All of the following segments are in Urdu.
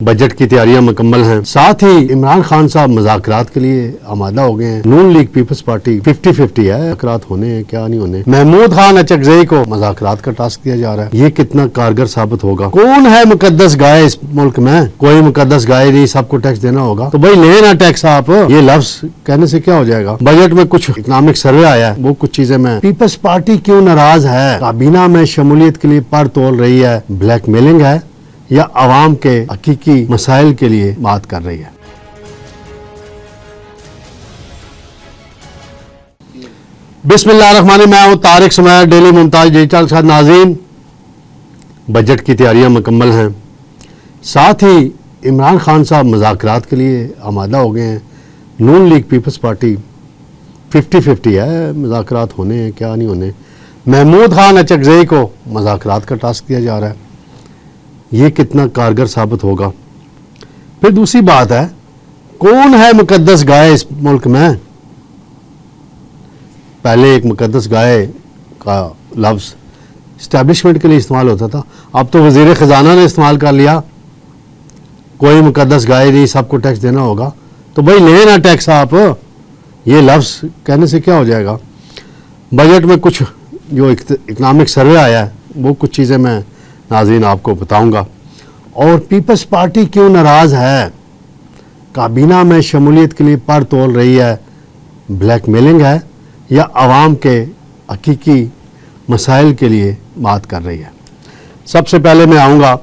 بجٹ کی تیاریاں مکمل ہیں. ساتھ ہی عمران خان صاحب مذاکرات کے لیے آمادہ ہو گئے ہیں. نون لیگ پیپلز پارٹی 50-50 ہے, مذاکرات ہونے ہیں کیا نہیں ہونے. محمود خان اچکزئی کو مذاکرات کا ٹاسک دیا جا رہا ہے. یہ کتنا کارگر ثابت ہوگا؟ کون ہے مقدس گائے اس ملک میں؟ کوئی مقدس گائے نہیں, سب کو ٹیکس دینا ہوگا. تو بھائی لیں نا ٹیکس آپ. یہ لفظ کہنے سے کیا ہو جائے گا؟ بجٹ میں کچھ اکنامک سروے آیا ہے, وہ کچھ چیزیں میں پیپلز پارٹی کیوں ناراض ہے؟ کابینہ میں شمولیت کے لیے پر تول رہی ہے, بلیک میلنگ ہے یا عوام کے حقیقی مسائل کے لیے بات کر رہی ہے؟ بسم اللہ الرحمن الرحیم. میں ہوں طارق سمیر, ڈیلی ممتاز ڈیجیٹل کے ساتھ. ناظرین, بجٹ کی تیاریاں مکمل ہیں. ساتھ ہی عمران خان صاحب مذاکرات کے لیے آمادہ ہو گئے ہیں. نون لیگ پیپلز پارٹی 50-50 ہے, مذاکرات ہونے ہیں کیا نہیں ہونے. محمود خان اچکزئی کو مذاکرات کا ٹاسک دیا جا رہا ہے. یہ کتنا کارگر ثابت ہوگا؟ پھر دوسری بات ہے, کون ہے مقدس گائے اس ملک میں؟ پہلے ایک مقدس گائے کا لفظ اسٹیبلشمنٹ کے لیے استعمال ہوتا تھا, اب تو وزیر خزانہ نے استعمال کر لیا. کوئی مقدس گائے نہیں, سب کو ٹیکس دینا ہوگا. تو بھائی لیں نا ٹیکس آپ. یہ لفظ کہنے سے کیا ہو جائے گا؟ بجٹ میں کچھ جو اکنامک سروے آیا ہے, وہ کچھ چیزیں میں ناظرین آپ کو بتاؤں گا. اور پیپلز پارٹی کیوں ناراض ہے؟ کابینہ میں شمولیت کے لیے پر تول رہی ہے, بلیک میلنگ ہے یا عوام کے حقیقی مسائل کے لیے بات کر رہی ہے؟ سب سے پہلے میں آؤں گا,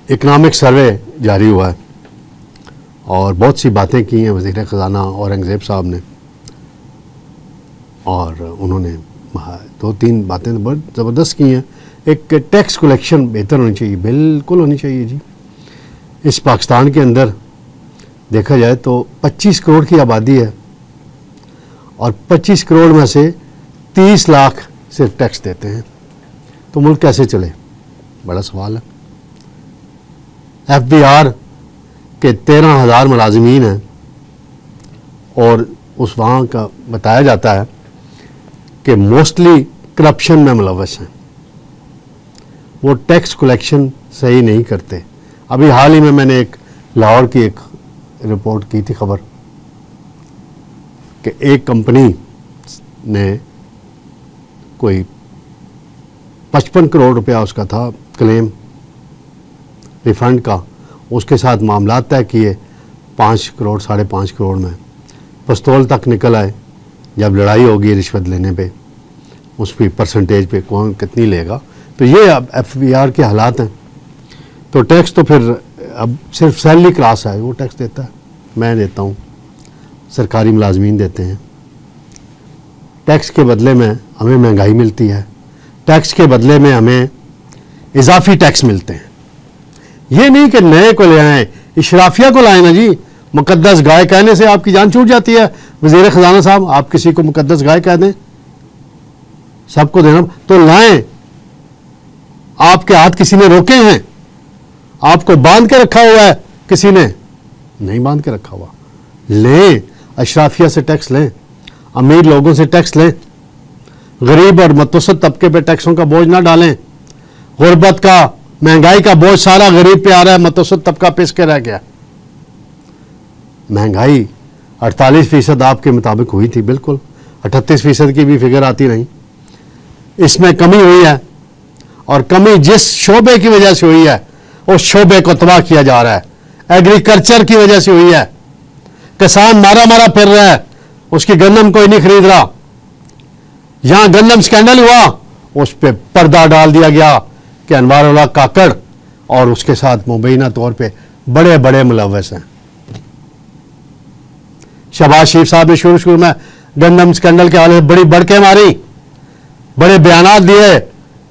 اکنامک سروے جاری ہوا ہے اور بہت سی باتیں کی ہیں وزیر خزانہ اورنگزیب صاحب نے, اور انہوں نے 2-3 باتیں بہت زبردست کی ہیں. ایک ٹیکس کلیکشن بہتر ہونی چاہیے, بالکل ہونی چاہیے جی. اس پاکستان کے اندر دیکھا جائے تو 25 کروڑ کی آبادی ہے اور 25 کروڑ میں سے 30 لاکھ صرف ٹیکس دیتے ہیں. تو ملک کیسے چلے؟ بڑا سوال ہے. ایف بی آر کے 13,000 ملازمین ہیں اور اس وہاں کا بتایا جاتا ہے کہ موسٹلی کرپشن میں ملوث ہیں. وہ ٹیکس کلیکشن صحیح نہیں کرتے. ابھی حال ہی میں نے ایک لاہور کی ایک رپورٹ کی تھی خبر کہ ایک کمپنی نے کوئی 55 کروڑ روپیہ اس کا تھا کلیم ریفنڈ کا, اس کے ساتھ معاملات طے کیے 5 کروڑ 5.5 کروڑ میں, پستول تک نکل آئے. جب لڑائی ہوگی رشوت لینے پہ, اس پہ پرسنٹیج پہ کون کتنی لے گا. تو یہ اب ایف بی آر کے حالات ہیں. تو ٹیکس تو پھر اب صرف سیلری کلاس ہے وہ ٹیکس دیتا ہے, میں دیتا ہوں, سرکاری ملازمین دیتے ہیں. ٹیکس کے بدلے میں ہمیں مہنگائی ملتی ہے, ٹیکس کے بدلے میں ہمیں اضافی ٹیکس ملتے ہیں. یہ نہیں کہ نئے کو لے آئیں, اشرافیہ کو لائیں نا جی. مقدس گائے کہنے سے آپ کی جان چھوٹ جاتی ہے. وزیر خزانہ صاحب, آپ کسی کو مقدس گائے کہہ دیں, سب کو دینا تو لائیں. آپ کے ہاتھ کسی نے روکے ہیں؟ آپ کو باندھ کے رکھا ہوا ہے کسی نے؟ نہیں باندھ کے رکھا ہوا. لیں, اشرافیہ سے ٹیکس لیں, امیر لوگوں سے ٹیکس لیں, غریب اور متوسط طبقے پہ ٹیکسوں کا بوجھ نہ ڈالیں. غربت کا, مہنگائی کا بوجھ سارا غریب پہ آ رہا ہے, متوسط طبقہ پس کے رہ گیا. مہنگائی 48% آپ کے مطابق ہوئی تھی, بالکل 38% کی بھی فگر آتی نہیں. اس میں کمی ہوئی ہے, اور کمی جس شعبے کی وجہ سے ہوئی ہے اس شعبے کو تباہ کیا جا رہا ہے. ایگریکلچر کی وجہ سے ہوئی ہے. کسان مارا پھر رہا ہے, اس کی گندم کوئی نہیں خرید رہا. یہاں گندم سکینڈل ہوا, اس پہ پردہ ڈال دیا گیا کہ انوار اللہ کاکڑ اور اس کے ساتھ مبینہ طور پہ بڑے بڑے ملوث ہیں. شہباز شریف صاحب نے شروع میں گندم سکینڈل کے حوالے سے بڑی بڑکیں ماری, بڑے بیانات دیے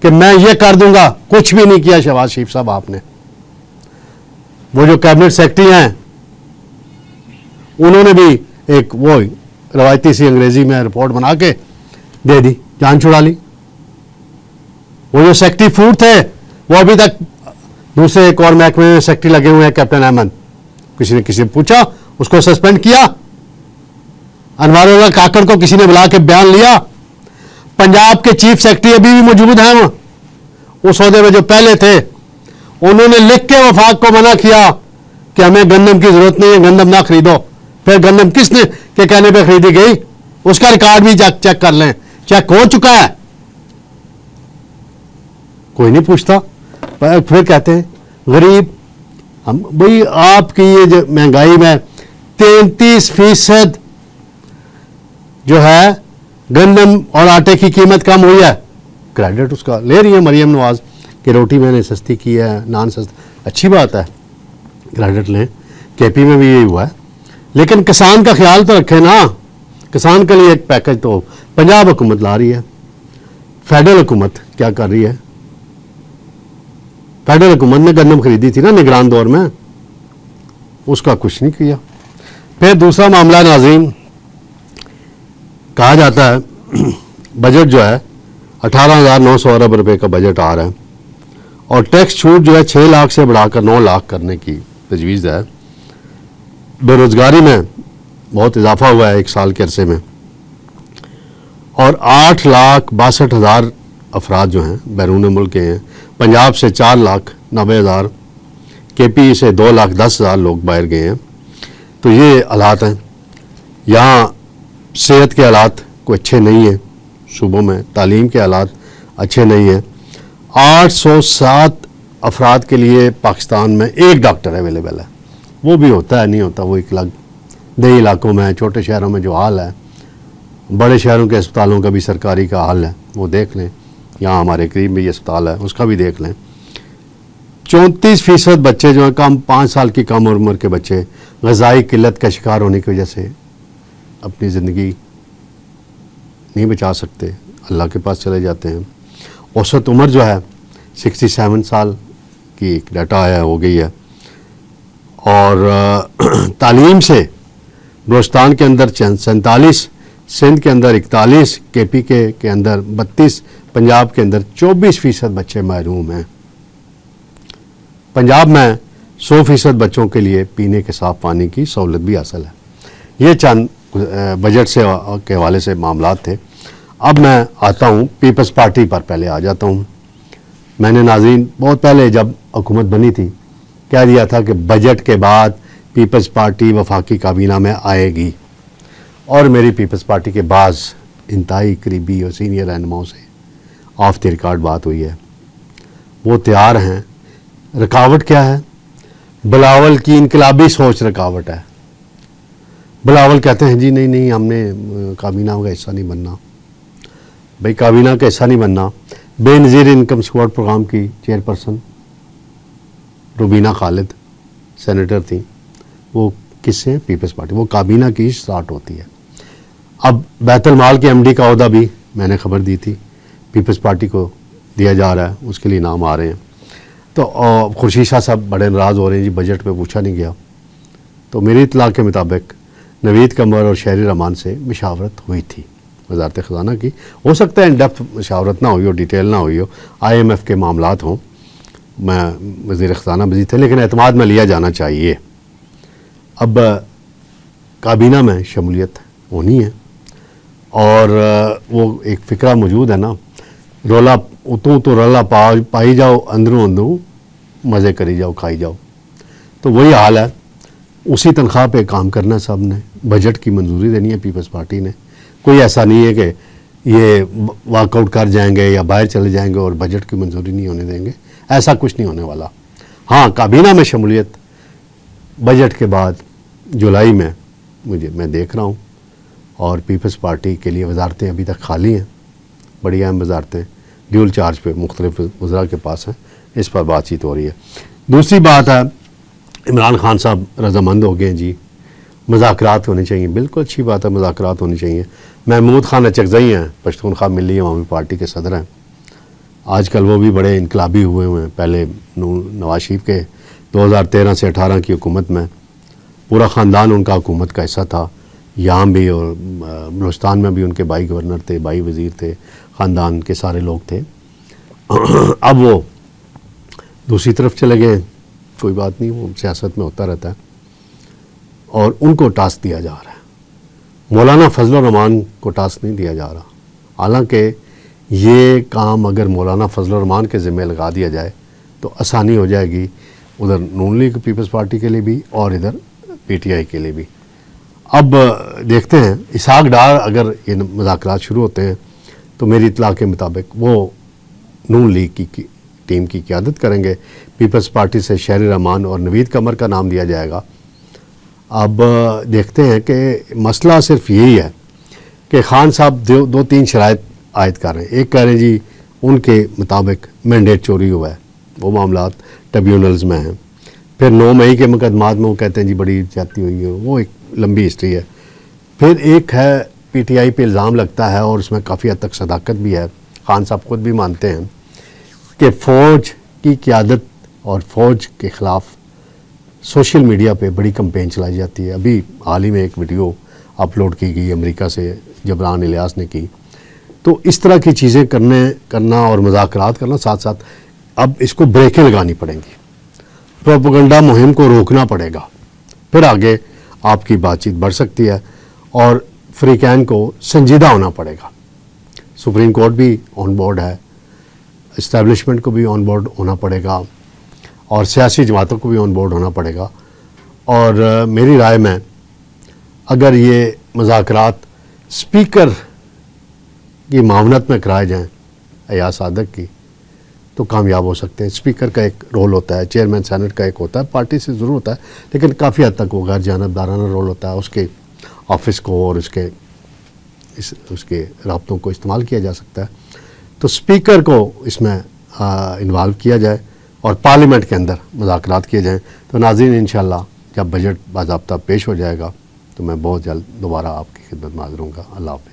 کہ میں یہ کر دوں گا. کچھ بھی نہیں کیا شہباز شریف صاحب آپ نے. وہ جو کیبنٹ سیکرٹری ہیں انہوں نے بھی ایک وہ روایتی سی انگریزی میں رپورٹ بنا کے دے دی, جان چھڑا لی. وہ جو سیکرٹری فوڈ تھے وہ ابھی تک دوسرے ایک اور محکمے میں سیکرٹری لگے ہوئے ہیں, کیپٹن احمد. کسی نے پوچھا, اس کو سسپینڈ کیا. انوار اللہ کاکڑ کو کسی نے بلا کے بیان لیا. پنجاب کے چیف سیکرٹری ابھی بھی موجود ہیں, وہ اس عہدے میں جو پہلے تھے, انہوں نے لکھ کے وفاق کو منع کیا کہ ہمیں گندم کی ضرورت نہیں ہے، گندم نہ خریدو. پھر گندم کس نے کے کہنے پہ خریدی گئی؟ اس کا ریکارڈ بھی چیک کر لیں، چیک ہو چکا ہے. کوئی نہیں پوچھتا. پھر کہتے ہیں غریب. ہم بھائی آپ کی یہ جو مہنگائی میں 33% جو ہے گندم اور آٹے کی قیمت کم ہوئی ہے. کریڈٹ اس کا لے رہی ہے مریم نواز کہ روٹی میں نے سستی کی ہے، نان سستی. اچھی بات ہے، کریڈٹ لیں. کے پی میں بھی یہی ہوا ہے. لیکن کسان کا خیال تو رکھیں نا. کسان کے لیے ایک پیکج تو پنجاب حکومت لا رہی ہے. فیڈرل حکومت کیا کر رہی ہے؟ فیڈرل حکومت نے گندم خریدی تھی نا نگران دور میں، اس کا کچھ نہیں کیا. پھر دوسرا معاملہ ناظرین، کہا جاتا ہے بجٹ جو ہے 18,900 ارب روپے کا بجٹ آ رہا ہے اور ٹیکس چھوٹ جو ہے 6 لاکھ سے بڑھا کر 9 لاکھ کرنے کی تجویز ہے. بے روزگاری میں بہت اضافہ ہوا ہے ایک سال کے عرصے میں، اور 8,62,000 افراد جو ہیں بیرون ملک کے ہیں. پنجاب سے 4,90,000، کے پی سے 2,10,000 لوگ باہر گئے ہیں. تو یہ حالات ہیں. یہاں صحت کے حالات کوئی اچھے نہیں ہیں صوبوں میں، تعلیم کے حالات اچھے نہیں ہیں. 807 افراد کے لیے پاکستان میں ایک ڈاکٹر اویلیبل ہے. وہ بھی ہوتا ہے نہیں ہوتا وہ ایک الگ. دیہی علاقوں میں، چھوٹے شہروں میں جو حال ہے، بڑے شہروں کے اسپتالوں کا بھی سرکاری کا حال ہے وہ دیکھ لیں. یہاں ہمارے قریب میں یہ اسپتال ہے اس کا بھی دیکھ لیں. 34% بچے جو ہیں کم 5 سال کی کم عمر کے بچے غذائی قلت کا شکار ہونے کی وجہ سے اپنی زندگی نہیں بچا سکتے، اللہ کے پاس چلے جاتے ہیں. اوسط عمر جو ہے 67 سال کی ایک ڈیٹا آیا ہو گئی ہے. اور تعلیم سے بلوچستان کے اندر 47، سندھ کے اندر 41، کے پی کے اندر 32، پنجاب کے اندر 24% بچے محروم ہیں. پنجاب میں 100% بچوں کے لیے پینے کے صاف پانی کی سہولت بھی حاصل ہے. یہ چند بجٹ سے کے حوالے سے معاملات تھے. اب میں آتا ہوں پیپلز پارٹی پر. پہلے آ جاتا ہوں. میں نے ناظرین بہت پہلے جب حکومت بنی تھی کہہ دیا تھا کہ بجٹ کے بعد پیپلز پارٹی وفاقی کابینہ میں آئے گی، اور میری پیپلز پارٹی کے بعض انتہائی قریبی اور سینئر رہنماؤں سے آف دی ریکارڈ بات ہوئی ہے. وہ تیار ہیں. رکاوٹ کیا ہے؟ بلاول کی انقلابی سوچ رکاوٹ ہے. بلاول کہتے ہیں جی نہیں ہم نے کابینہ کا حصہ نہیں بننا. بھائی کابینہ کا حصہ نہیں بننا. Benazir income support programme کی چیئرپرسن روبینہ خالد سینیٹر تھیں، وہ کس سے؟ پیپلز پارٹی. وہ کابینہ کی اسٹارٹ ہوتی ہے. اب بیت المال کے ایم ڈی کا عہدہ بھی میں نے خبر دی تھی پیپلز پارٹی کو دیا جا رہا ہے، اس کے لیے نام آ رہے ہیں. تو خورشید شاہ صاحب بڑے ناراض ہو رہے ہیں جی بجٹ میں پوچھا نہیں گیا. تو میری اطلاع کے مطابق نوید قمر اور شہری رحمان سے مشاورت ہوئی تھی وزارت خزانہ کی. ہو سکتا ہے ان ڈیپتھ مشاورت نہ ہوئی ہو، ڈیٹیل نہ ہوئی ہو، آئی ایم ایف کے معاملات ہوں. میں وزیر خزانہ مزید تھے لیکن اعتماد میں لیا جانا چاہیے. اب کابینہ میں شمولیت ہونی ہے اور وہ ایک فکرہ موجود ہے نا، رولا تو رولا پائی جاؤ، اندروں اندروں مزے کری جاؤ، کھائی جاؤ. تو وہی حال ہے. اسی تنخواہ پہ کام کرنا سب نے. بجٹ کی منظوری دینی ہے پیپلز پارٹی نے. کوئی ایسا نہیں ہے کہ یہ واک آؤٹ کر جائیں گے یا باہر چلے جائیں گے اور بجٹ کی منظوری نہیں ہونے دیں گے. ایسا کچھ نہیں ہونے والا. ہاں کابینہ میں شمولیت بجٹ کے بعد جولائی میں میں دیکھ رہا ہوں. اور پیپلز پارٹی کے لیے وزارتیں ابھی تک خالی ہیں، بڑی اہم وزارتیں ڈیول چارج پہ مختلف وزراء کے پاس ہیں. اس پر بات چیت ہو رہی ہے. دوسری بات ہے عمران خان صاحب رضامند ہو گئے جی، مذاکرات ہونے چاہیے. بالکل اچھی بات ہے، مذاکرات ہونی چاہیے. محمود خان اچکزئی ہیں، پشتونخوا ملی عوامی پارٹی کے صدر ہیں. آج کل وہ بھی بڑے انقلابی ہوئے ہیں. پہلے نواز شریف کے 2013 سے 18 کی حکومت میں پورا خاندان ان کا حکومت کا حصہ تھا. یہاں بھی اور بلوچستان میں بھی ان کے بھائی گورنر تھے، بھائی وزیر تھے، خاندان کے سارے لوگ تھے. اب وہ دوسری طرف چلے گئے. کوئی بات نہیں، وہ سیاست میں ہوتا رہتا ہے. اور ان کو ٹاسک دیا جا رہا ہے. مولانا فضل الرحمان کو ٹاسک نہیں دیا جا رہا. حالانکہ یہ کام اگر مولانا فضل الرحمان کے ذمہ لگا دیا جائے تو آسانی ہو جائے گی ادھر نون لیگ پیپلز پارٹی کے لیے بھی اور ادھر پی ٹی آئی کے لیے بھی. اب دیکھتے ہیں اسحاق ڈار اگر یہ مذاکرات شروع ہوتے ہیں تو میری اطلاع کے مطابق وہ نون لیگ کی ٹیم کی قیادت کریں گے. پیپلز پارٹی سے شہری رحمان اور نوید قمر کا نام دیا جائے گا. اب دیکھتے ہیں کہ مسئلہ صرف یہی ہے کہ خان صاحب دو تین شرائط عائد کر رہے ہیں. ایک کہہ رہے ہیں جی ان کے مطابق مینڈیٹ چوری ہوا ہے, وہ معاملات ٹریبیونلز میں ہیں. پھر 9 مئی کے مقدمات میں وہ کہتے ہیں جی بڑی زیادتی ہوئی ہے, وہ ایک لمبی ہسٹری ہے. پھر ایک ہے پی ٹی آئی پہ الزام لگتا ہے اور اس میں کافی حد تک صداقت بھی ہے, خان صاحب خود بھی مانتے ہیں کہ فوج کی قیادت اور فوج کے خلاف سوشل میڈیا پہ بڑی کمپین چلائی جاتی ہے. ابھی حال ہی میں ایک ویڈیو اپلوڈ کی گئی امریکہ سے جبران الیاس نے کی. تو اس طرح کی چیزیں کرنا اور مذاکرات کرنا ساتھ ساتھ اب اس کو بریکیں لگانی پڑیں گی. پروپیگنڈا مہم کو روکنا پڑے گا, پھر آگے آپ کی بات چیت بڑھ سکتی ہے اور فریقین کو سنجیدہ ہونا پڑے گا. سپریم کورٹ بھی آن بورڈ ہے, اسٹیبلشمنٹ کو بھی آن بورڈ ہونا پڑے گا اور سیاسی جماعتوں کو بھی آن بورڈ ہونا پڑے گا. اور میری رائے میں اگر یہ مذاکرات اسپیکر کی معاونت میں کرائے جائیں ایاز صادق کی تو کامیاب ہو سکتے ہیں. اسپیکر کا ایک رول ہوتا ہے, چیئرمین سینٹ کا ایک ہوتا ہے, پارٹی سے ضرور ہوتا ہے لیکن کافی حد تک وہ غیر جانبدارانہ رول ہوتا ہے. اس کے آفس کو اور اس کے رابطوں کو استعمال کیا جا سکتا ہے. تو اسپیکر کو اس میں انوالو کیا جائے اور پارلیمنٹ کے اندر مذاکرات کیے جائیں. تو ناظرین انشاءاللہ جب بجٹ باضابطہ پیش ہو جائے گا تو میں بہت جلد دوبارہ آپ کی خدمت میں حاضر ہوں گا. اللہ حافظ.